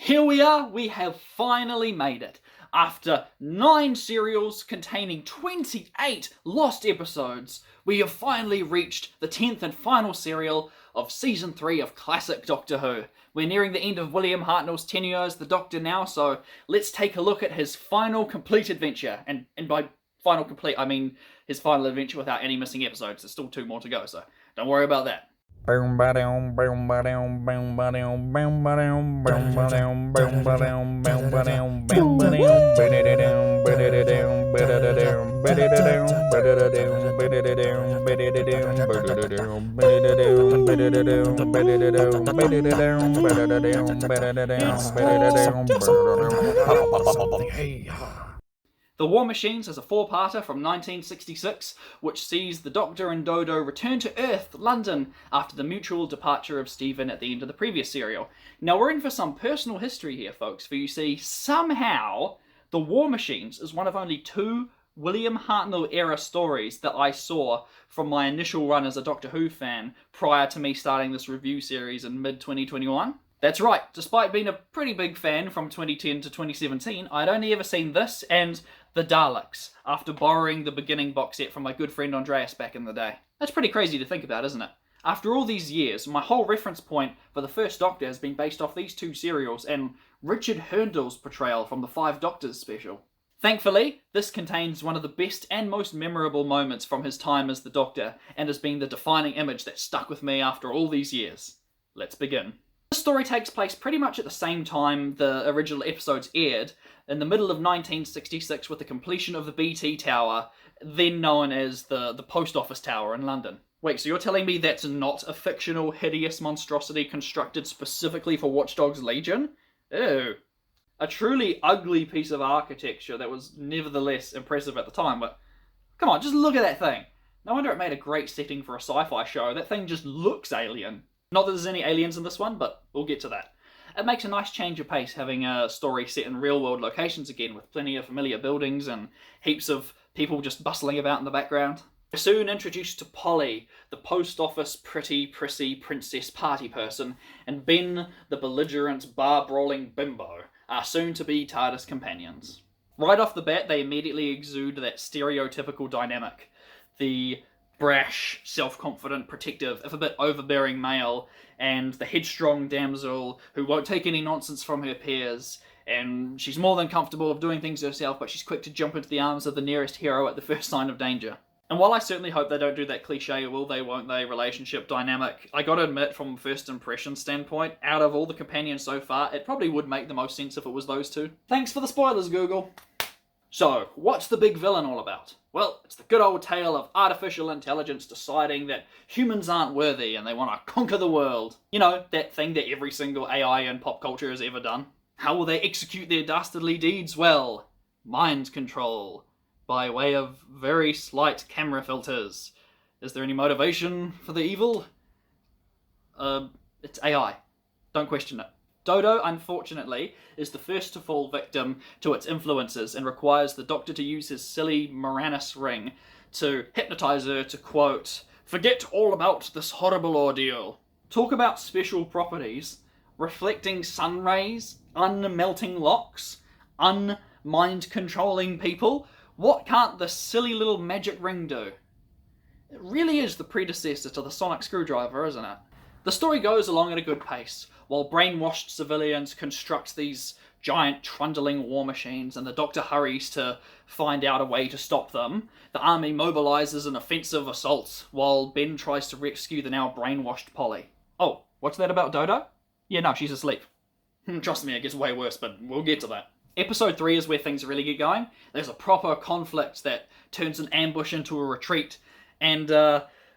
Here we are, we have finally made it. After 9 serials containing 28 lost episodes, we have finally reached the 10th and final serial of Season 3 of classic Doctor Who. We're nearing the end of William Hartnell's tenure as the Doctor now, so let's take a look at his final complete adventure. And by final complete, I mean his final adventure without any missing episodes. There's still 2 more to go, so don't worry about that. The War Machines is a 4-parter from 1966, which sees the Doctor and Dodo return to Earth, London, after the mutual departure of Stephen at the end of the previous serial. Now we're in for some personal history here, folks, for you see, somehow, The War Machines is one of only 2 William Hartnell-era stories that I saw from my initial run as a Doctor Who fan prior to me starting this review series in mid-2021. That's right, despite being a pretty big fan from 2010 to 2017, I'd only ever seen this and The Daleks, after borrowing the beginning box set from my good friend Andreas back in the day. That's pretty crazy to think about, isn't it? After all these years, my whole reference point for the first Doctor has been based off these 2 serials and Richard Hurndall's portrayal from the 5 Doctors special. Thankfully, this contains one of the best and most memorable moments from his time as the Doctor, and has been the defining image that stuck with me after all these years. Let's begin. This story takes place pretty much at the same time the original episodes aired, in the middle of 1966 with the completion of the BT Tower, then known as the Post Office Tower in London. Wait, so you're telling me that's not a fictional, hideous monstrosity constructed specifically for Watch Dogs Legion? Ew. A truly ugly piece of architecture that was nevertheless impressive at the time, but come on, just look at that thing. No wonder it made a great setting for a sci-fi show. That thing just looks alien. Not that there's any aliens in this one, but we'll get to that. It makes a nice change of pace having a story set in real-world locations again, with plenty of familiar buildings and heaps of people just bustling about in the background. We're soon introduced to Polly, the post office pretty, prissy princess party person, and Ben, the belligerent, bar-brawling bimbo, are soon-to-be TARDIS companions. Right off the bat, they immediately exude that stereotypical dynamic. The brash, self-confident, protective, if a bit overbearing male, and the headstrong damsel who won't take any nonsense from her peers, and she's more than comfortable of doing things herself, but she's quick to jump into the arms of the nearest hero at the first sign of danger. And while I certainly hope they don't do that cliche will they, won't they relationship dynamic, I gotta admit, from a first impression standpoint, out of all the companions so far, it probably would make the most sense if it was those 2. Thanks for the spoilers, Google. So, what's the big villain all about? Well, it's the good old tale of artificial intelligence deciding that humans aren't worthy and they want to conquer the world. You know, that thing that every single AI in pop culture has ever done. How will they execute their dastardly deeds? Well, mind control, by way of very slight camera filters. Is there any motivation for the evil? It's AI. Don't question it. Dodo, unfortunately, is the first to fall victim to its influences and requires the Doctor to use his silly Moranus ring to hypnotise her to, quote, "forget all about this horrible ordeal." Talk about special properties. Reflecting sun rays, unmelting locks, un-mind-controlling people. What can't this silly little magic ring do? It really is the predecessor to the sonic screwdriver, isn't it? The story goes along at a good pace, while brainwashed civilians construct these giant trundling war machines and the Doctor hurries to find out a way to stop them. The army mobilises an offensive assault, while Ben tries to rescue the now brainwashed Polly. Oh, what's that about Dodo? Yeah, no, she's asleep. Trust me, it gets way worse, but we'll get to that. Episode 3 is where things really get going. There's a proper conflict that turns an ambush into a retreat, and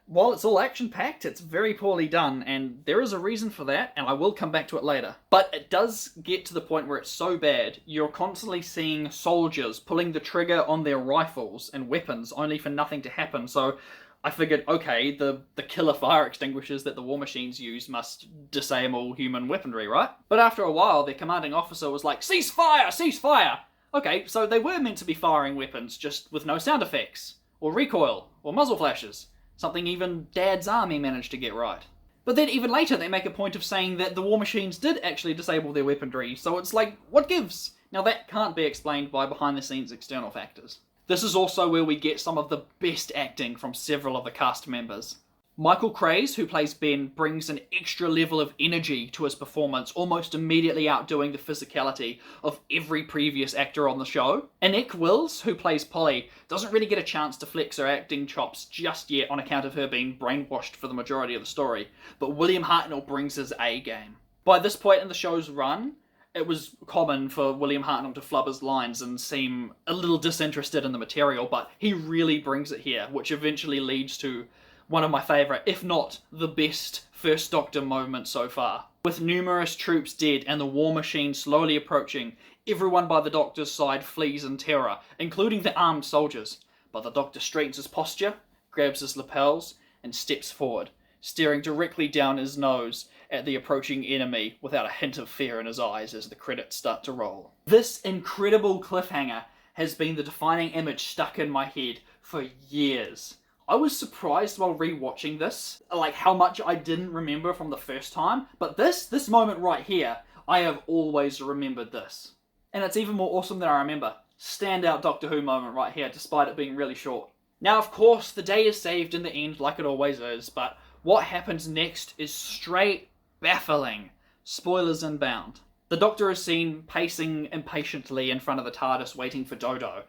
while it's all action-packed, it's very poorly done, and there is a reason for that, and I will come back to it later. But it does get to the point where it's so bad, you're constantly seeing soldiers pulling the trigger on their rifles and weapons only for nothing to happen, so I figured, okay, the killer fire extinguishers that the war machines use must disable human weaponry, right? But after a while, their commanding officer was like, "Cease fire! Cease fire!" Okay, so they were meant to be firing weapons, just with no sound effects, or recoil, or muzzle flashes. Something even Dad's army managed to get right. But then even later they make a point of saying that the War Machines did actually disable their weaponry, so it's like, what gives? Now that can't be explained by behind the scenes external factors. This is also where we get some of the best acting from several of the cast members. Michael Craze, who plays Ben, brings an extra level of energy to his performance, almost immediately outdoing the physicality of every previous actor on the show. Anneke Wills, who plays Polly, doesn't really get a chance to flex her acting chops just yet on account of her being brainwashed for the majority of the story, but William Hartnell brings his A game. By this point in the show's run, it was common for William Hartnell to flub his lines and seem a little disinterested in the material, but he really brings it here, which eventually leads to one of my favourite, if not the best, First Doctor moment so far. With numerous troops dead and the War Machine slowly approaching, everyone by the Doctor's side flees in terror, including the armed soldiers. But the Doctor straightens his posture, grabs his lapels, and steps forward, staring directly down his nose at the approaching enemy without a hint of fear in his eyes as the credits start to roll. This incredible cliffhanger has been the defining image stuck in my head for years. I was surprised while rewatching this, like how much I didn't remember from the first time, but this moment right here, I have always remembered this. And it's even more awesome than I remember. Standout Doctor Who moment right here, despite it being really short. Now, of course, the day is saved in the end, like it always is, but what happens next is straight baffling. Spoilers inbound. The Doctor is seen pacing impatiently in front of the TARDIS waiting for Dodo.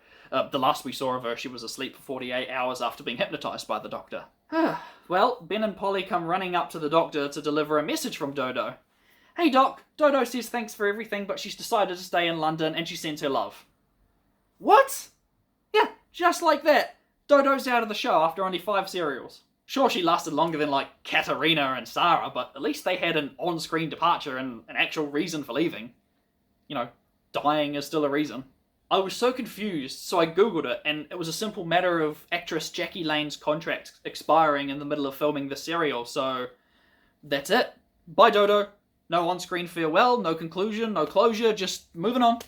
The last we saw of her, she was asleep for 48 hours after being hypnotised by the Doctor. Well, Ben and Polly come running up to the Doctor to deliver a message from Dodo. Hey Doc, Dodo says thanks for everything, but she's decided to stay in London and she sends her love. What? Yeah, just like that. Dodo's out of the show after only 5 serials. Sure, she lasted longer than like Katarina and Sarah, but at least they had an on-screen departure and an actual reason for leaving. You know, dying is still a reason. I was so confused, so I googled it, and it was a simple matter of actress Jackie Lane's contract expiring in the middle of filming the serial, so that's it. Bye Dodo. No on-screen farewell, no conclusion, no closure, just moving on.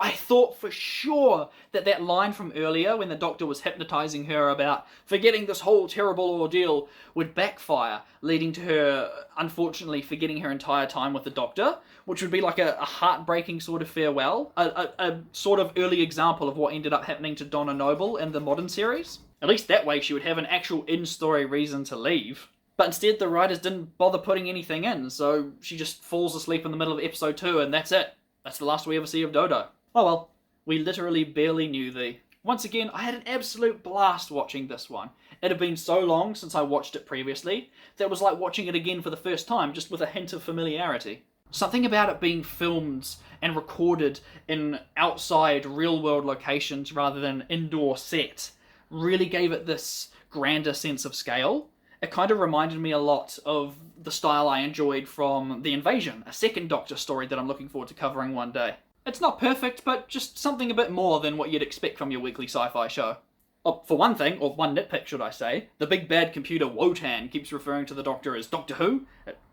I thought for sure that that line from earlier when the Doctor was hypnotising her about forgetting this whole terrible ordeal would backfire, leading to her, unfortunately, forgetting her entire time with the Doctor, which would be like a heartbreaking sort of farewell, a sort of early example of what ended up happening to Donna Noble in the modern series. At least that way she would have an actual in-story reason to leave. But instead the writers didn't bother putting anything in, so she just falls asleep in the middle of episode 2 and that's it. That's the last we ever see of Dodo. Oh well, we literally barely knew thee. Once again, I had an absolute blast watching this one. It had been so long since I watched it previously, that it was like watching it again for the first time, just with a hint of familiarity. Something about it being filmed and recorded in outside real-world locations rather than indoor set really gave it this grander sense of scale. It kind of reminded me a lot of the style I enjoyed from The Invasion, a second Doctor story that I'm looking forward to covering one day. It's not perfect, but just something a bit more than what you'd expect from your weekly sci-fi show. Oh, for one thing, or one nitpick should I say, the big bad computer Wotan keeps referring to the Doctor as Doctor Who.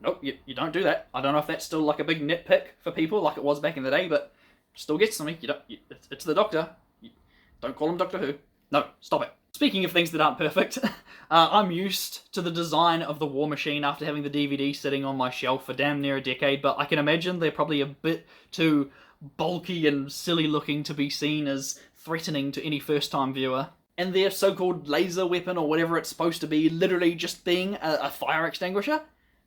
Nope, you don't do that. I don't know if that's still like a big nitpick for people like it was back in the day, but still gets to me. It's the Doctor. Don't call him Doctor Who. No, stop it. Speaking of things that aren't perfect, I'm used to the design of the War Machine after having the DVD sitting on my shelf for damn near a decade, but I can imagine they're probably a bit too bulky and silly looking to be seen as threatening to any first-time viewer. And their so-called laser weapon, or whatever it's supposed to be, literally just being a fire extinguisher?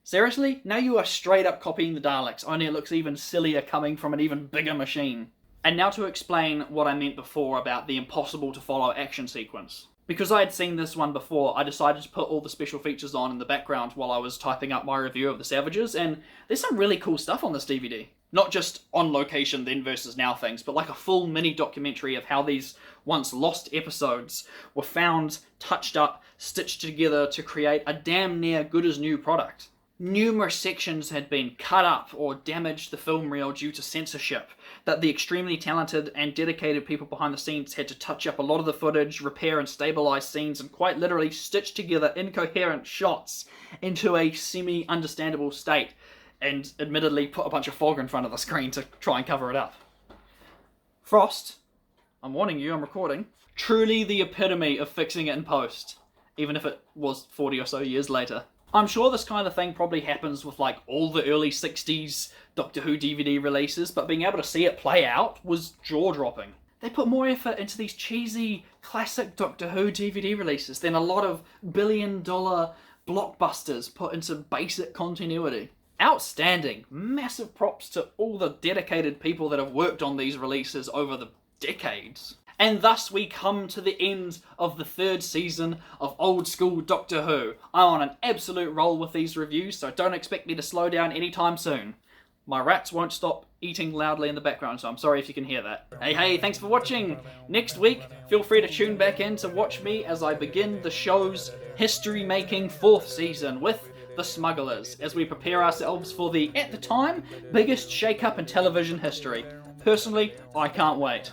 Seriously? Now you are straight up copying the Daleks, only it looks even sillier coming from an even bigger machine. And now to explain what I meant before about the impossible to follow action sequence. Because I had seen this one before, I decided to put all the special features on in the background while I was typing up my review of The Savages, and there's some really cool stuff on this DVD. Not just on location then versus now things, but like a full mini documentary of how these once lost episodes were found, touched up, stitched together to create a damn near good as new product. Numerous sections had been cut up or damaged the film reel due to censorship, that the extremely talented and dedicated people behind the scenes had to touch up a lot of the footage, repair and stabilise scenes, and quite literally stitch together incoherent shots into a semi-understandable state, and admittedly put a bunch of fog in front of the screen to try and cover it up. Frost, I'm warning you, I'm recording. Truly the epitome of fixing it in post, even if it was 40 or so years later. I'm sure this kind of thing probably happens with like all the early 60s Doctor Who DVD releases, but being able to see it play out was jaw-dropping. They put more effort into these cheesy, classic Doctor Who DVD releases than a lot of billion-dollar blockbusters put into basic continuity. Outstanding. Massive props to all the dedicated people that have worked on these releases over the decades. And thus we come to the end of the 3rd season of Old School Doctor Who. I'm on an absolute roll with these reviews, so don't expect me to slow down anytime soon. My rats won't stop eating loudly in the background, so I'm sorry if you can hear that. Hey, thanks for watching! Next week, feel free to tune back in to watch me as I begin the show's history-making 4th season with The Smugglers, as we prepare ourselves for the, at the time, biggest shake-up in television history. Personally, I can't wait.